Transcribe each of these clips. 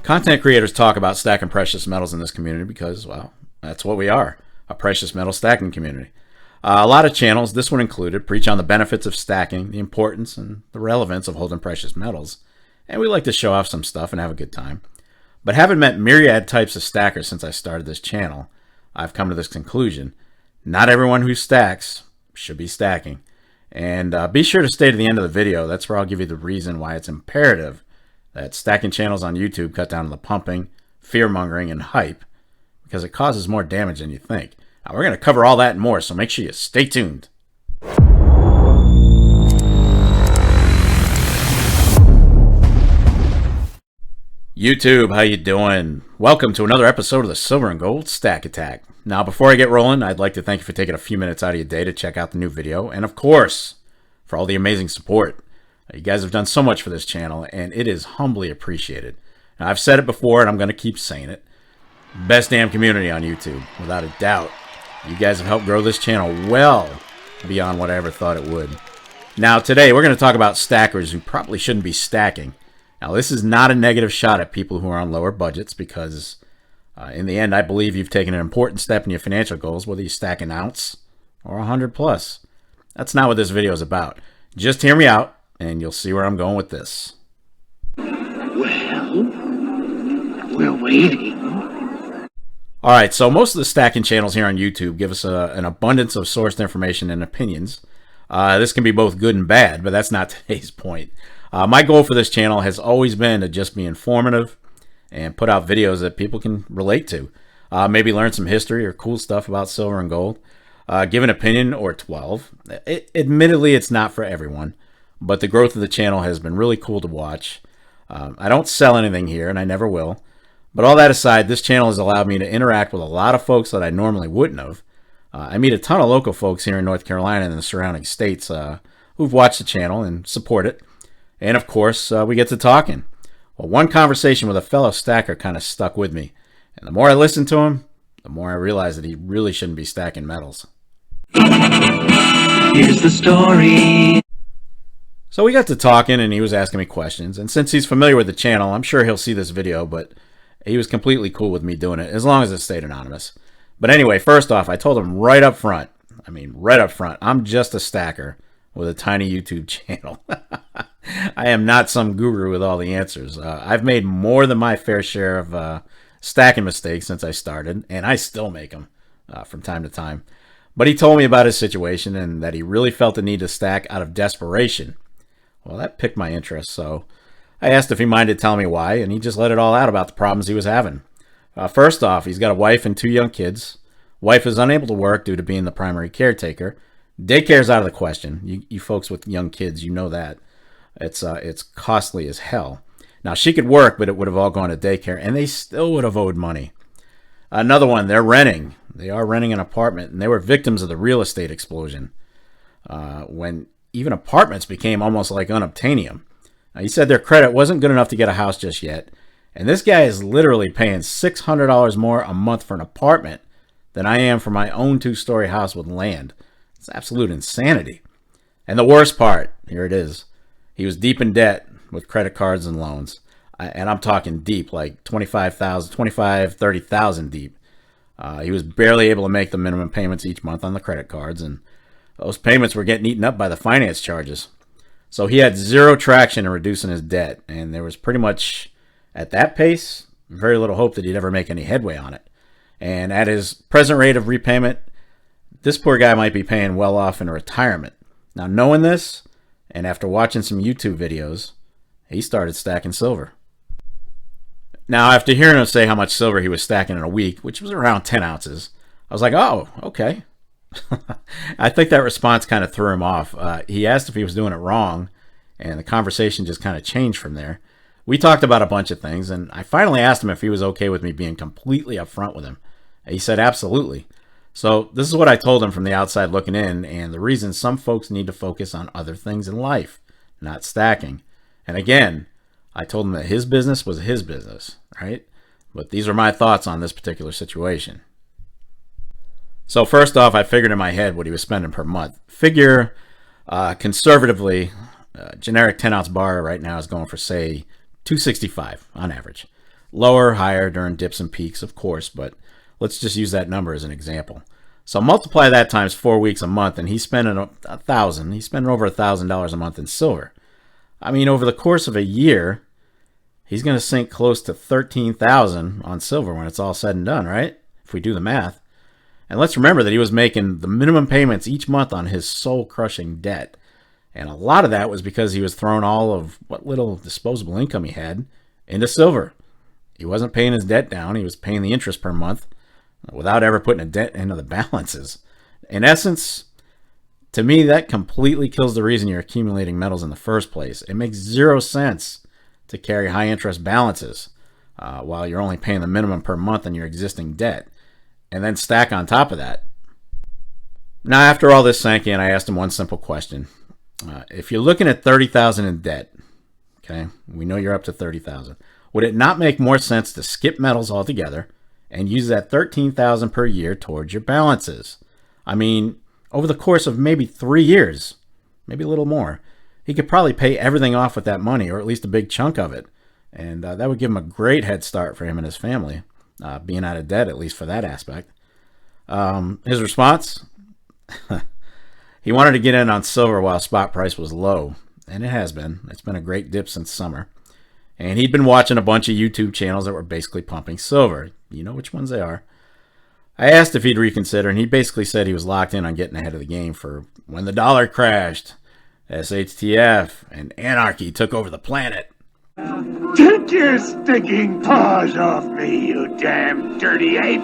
Content creators talk about stacking precious metals in this community because, well, that's what we are, a precious metal stacking community. A lot of channels, this one included, preach on the benefits of stacking, the importance and the relevance of holding precious metals, and we like to show off some stuff and have a good time. But having met myriad types of stackers since I started this channel, I've come to this conclusion: not everyone who stacks should be stacking. And be sure to stay to the end of the video. That's where I'll give you the reason why it's imperative that stacking channels on YouTube cut down on the pumping, fear-mongering, and hype, because it causes more damage than you think. Now, we're going to cover all that and more, so make sure you stay tuned. YouTube, how you doing? Welcome to another episode of the Silver and Gold Stack Attack. Now, before I get rolling, I'd like to thank you for taking a few minutes out of your day to check out the new video, and of course, for all the amazing support. You guys have done so much for this channel, and it is humbly appreciated. Now, I've said it before, and I'm going to keep saying it. Best damn community on YouTube, without a doubt. You guys have helped grow this channel well beyond what I ever thought it would. Now, today, we're going to talk about stackers who probably shouldn't be stacking. Now, this is not a negative shot at people who are on lower budgets, because in the end, I believe you've taken an important step in your financial goals, whether you stack an ounce or 100 plus. That's not what this video is about. Just hear me out, and you'll see where I'm going with this. Well, we're waiting. All right, so most of the stacking channels here on YouTube give us an abundance of sourced information and opinions. This can be both good and bad, but that's not today's point. My goal for this channel has always been to just be informative and put out videos that people can relate to. Maybe learn some history or cool stuff about silver and gold. Give an opinion or 12. Admittedly, it's not for everyone, but the growth of the channel has been really cool to watch. I don't sell anything here, and I never will. But all that aside, this channel has allowed me to interact with a lot of folks that I normally wouldn't have. I meet a ton of local folks here in North Carolina and the surrounding states who've watched the channel and support it. And of course, we get to talking. Well, one conversation with a fellow stacker kind of stuck with me. And the more I listened to him, the more I realized that he really shouldn't be stacking metals. Here's the story. So we got to talking, and he was asking me questions. And since he's familiar with the channel, I'm sure he'll see this video, but he was completely cool with me doing it, as long as it stayed anonymous. But anyway, first off, I told him right up front, I'm just a stacker with a tiny YouTube channel. I am not some guru with all the answers. I've made more than my fair share of stacking mistakes since I started, and I still make them from time to time. But he told me about his situation and that he really felt the need to stack out of desperation. Well, that piqued my interest, so I asked if he minded telling me why, and he just let it all out about the problems he was having. First off, he's got a wife and 2 young kids. Wife is unable to work due to being the primary caretaker. Daycare's out of the question. You folks with young kids, you know that. It's costly as hell. Now, she could work, but it would have all gone to daycare, and they still would have owed money. Another one, they're renting. They are renting an apartment, and they were victims of the real estate explosion when even apartments became almost like unobtainium. Now, he said their credit wasn't good enough to get a house just yet, and this guy is literally paying $600 more a month for an apartment than I am for my own 2-story house with land. It's absolute insanity. And the worst part, here it is, he was deep in debt with credit cards and loans. And I'm talking deep, like $30,000 deep. He was barely able to make the minimum payments each month on the credit cards, and those payments were getting eaten up by the finance charges. So he had zero traction in reducing his debt, and there was pretty much, at that pace, very little hope that he'd ever make any headway on it. And at his present rate of repayment, this poor guy might be paying well off in retirement. Now, knowing this, and after watching some YouTube videos, he started stacking silver. Now, after hearing him say how much silver he was stacking in a week, which was around 10 ounces, I was like, oh, okay. I think that response kind of threw him off. He asked if he was doing it wrong, and the conversation just kind of changed from there. We talked about a bunch of things, and I finally asked him if he was okay with me being completely upfront with him. He said absolutely. So this is what I told him from the outside looking in, and the reason some folks need to focus on other things in life, not stacking. And again, I told him that his business was his business, right? But these are my thoughts on this particular situation. So first off, I figured in my head what he was spending per month. Figure conservatively, generic 10-ounce bar right now is going for, say, $265 on average. Lower, higher during dips and peaks, of course, but let's just use that number as an example. So multiply that times 4 weeks a month, and he's spending $1,000. He's spending over $1,000 a month in silver. I mean, over the course of a year, he's going to sink close to $13,000 on silver when it's all said and done, right? If we do the math. And let's remember that he was making the minimum payments each month on his soul-crushing debt. And a lot of that was because he was throwing all of what little disposable income he had into silver. He wasn't paying his debt down. He was paying the interest per month without ever putting a dent into the balances. In essence, to me, that completely kills the reason you're accumulating metals in the first place. It makes zero sense to carry high interest balances while you're only paying the minimum per month on your existing debt, and then stack on top of that. Now, after all this sank in, I asked him one simple question. If you're looking at $30,000 in debt, okay, we know you're up to $30,000. Would it not make more sense to skip metals altogether and use that $13,000 per year towards your balances? I mean, over the course of maybe 3 years, maybe a little more, he could probably pay everything off with that money, or at least a big chunk of it. And that would give him a great head start for him and his family, being out of debt, at least for that aspect. His response? He wanted to get in on silver while spot price was low, and it has been. It's been a great dip since summer. And he'd been watching a bunch of YouTube channels that were basically pumping silver. You know which ones they are. I asked if he'd reconsider, and he basically said he was locked in on getting ahead of the game for when the dollar crashed, SHTF, and anarchy took over the planet. Take your stinking paws off me, you damn dirty ape!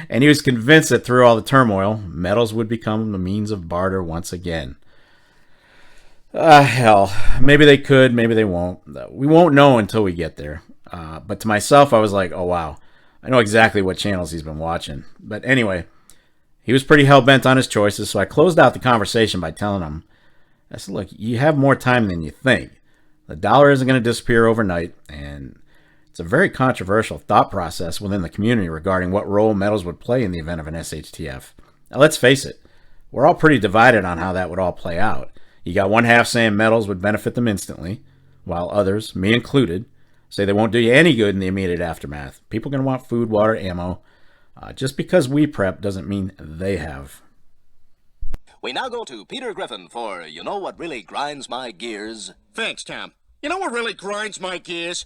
And he was convinced that through all the turmoil, metals would become the means of barter once again. Hell, maybe they could, maybe they won't. We won't know until we get there. But to myself, I was like, oh wow, I know exactly what channels he's been watching. But anyway, he was pretty hell-bent on his choices, so I closed out the conversation by telling him, I said, look, you have more time than you think. The dollar isn't going to disappear overnight, and it's a very controversial thought process within the community regarding what role metals would play in the event of an SHTF. Now, let's face it, we're all pretty divided on how that would all play out. You got one half saying metals would benefit them instantly, while others, me included, say they won't do you any good in the immediate aftermath. People are going to want food, water, ammo. Just because we prep doesn't mean they have. We now go to Peter Griffin for You Know What Really Grinds My Gears. Thanks, Tom. You know what really grinds my gears?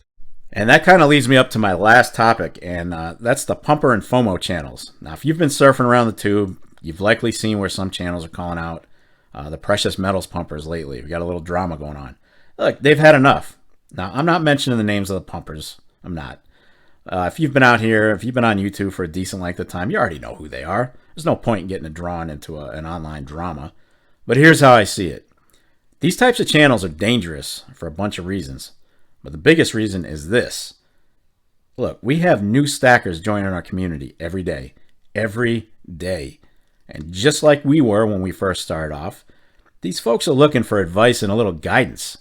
And that kind of leads me up to my last topic, and that's the Pumper and FOMO channels. Now, if you've been surfing around the tube, you've likely seen where some channels are calling out the precious metals pumpers lately. We got a little drama going on. Look, they've had enough. Now, I'm not mentioning the names of the pumpers. I'm not. If you've been out here, if you've been on YouTube for a decent length of time, you already know who they are. There's no point in getting drawn into an online drama. But here's how I see it. These types of channels are dangerous for a bunch of reasons. But the biggest reason is this. Look, we have new stackers joining our community every day. Every day. And just like we were when we first started off, these folks are looking for advice and a little guidance.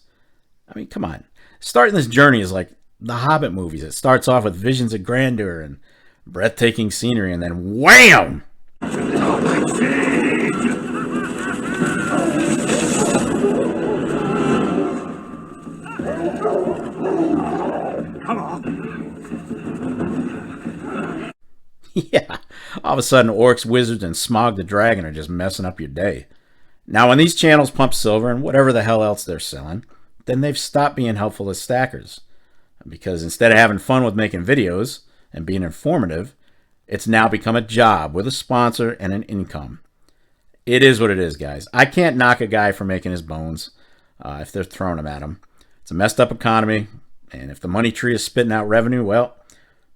I mean, come on. Starting this journey is like the Hobbit movies. It starts off with visions of grandeur and breathtaking scenery, and then wham! Yeah, all of a sudden orcs, wizards, and Smog the Dragon are just messing up your day. Now, when these channels pump silver and whatever the hell else they're selling, then they've stopped being helpful as stackers. Because instead of having fun with making videos and being informative, it's now become a job with a sponsor and an income. It is what it is, guys. I can't knock a guy for making his bones if they're throwing them at him. It's a messed up economy, and if the money tree is spitting out revenue, well,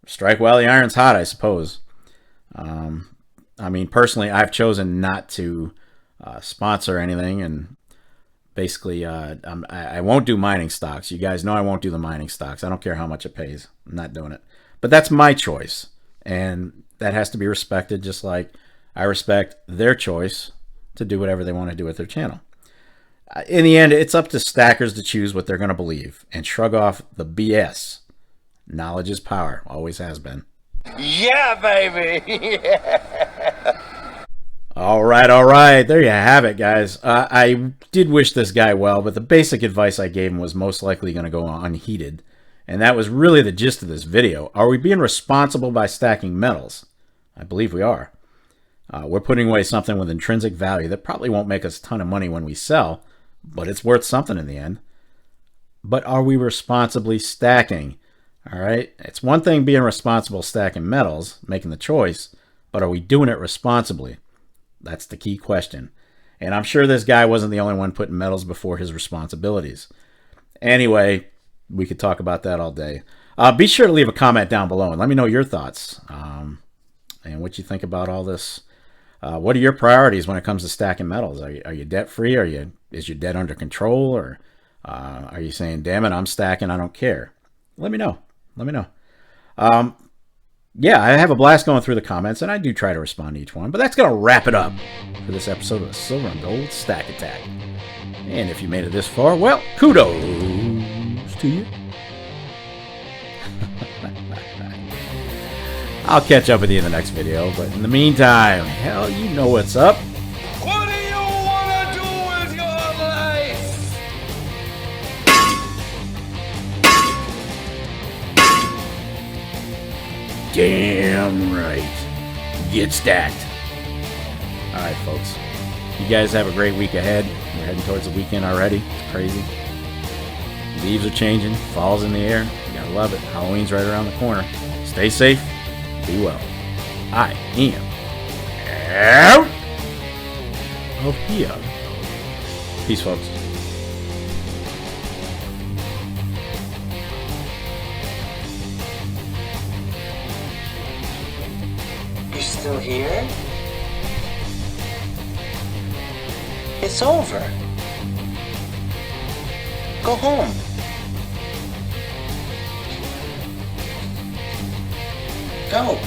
strike while the iron's hot, I suppose. I mean, personally, I've chosen not to sponsor anything, and basically, I won't do mining stocks. You guys know I won't do the mining stocks. I don't care how much it pays. I'm not doing it. But that's my choice, and that has to be respected, just like I respect their choice to do whatever they want to do with their channel. In the end, it's up to stackers to choose what they're going to believe and shrug off the BS. Knowledge is power. Always has been. Yeah, baby! Yeah. All right. There you have it, guys. I did wish this guy well, but the basic advice I gave him was most likely going to go unheeded. And that was really the gist of this video. Are we being responsible by stacking metals? I believe we are. We're putting away something with intrinsic value that probably won't make us a ton of money when we sell, but it's worth something in the end. But are we responsibly stacking? All right. It's one thing being responsible stacking metals, making the choice, but are we doing it responsibly? That's the key question. And I'm sure this guy wasn't the only one putting metals before his responsibilities. Anyway, we could talk about that all day. Be sure to leave a comment down below and let me know your thoughts and what you think about all this. What are your priorities when it comes to stacking metals? Are you debt free? Is your debt under control? Or are you saying, damn it, I'm stacking, I don't care? Let me know. Yeah, I have a blast going through the comments, and I do try to respond to each one. But that's going to wrap it up for this episode of the Silver and Gold Stack Attack. And if you made it this far, well, kudos to you. I'll catch up with you in the next video, but in the meantime, hell, you know what's up. What do you want to do with your life? Damn right. Get stacked. All right, folks. You guys have a great week ahead. We're heading towards the weekend already. It's crazy. Leaves are changing. Fall's in the air. You gotta love it. Halloween's right around the corner. Stay safe. Be well. I am out of here. Peace, folks. You're still here? It's over. Go home. Go.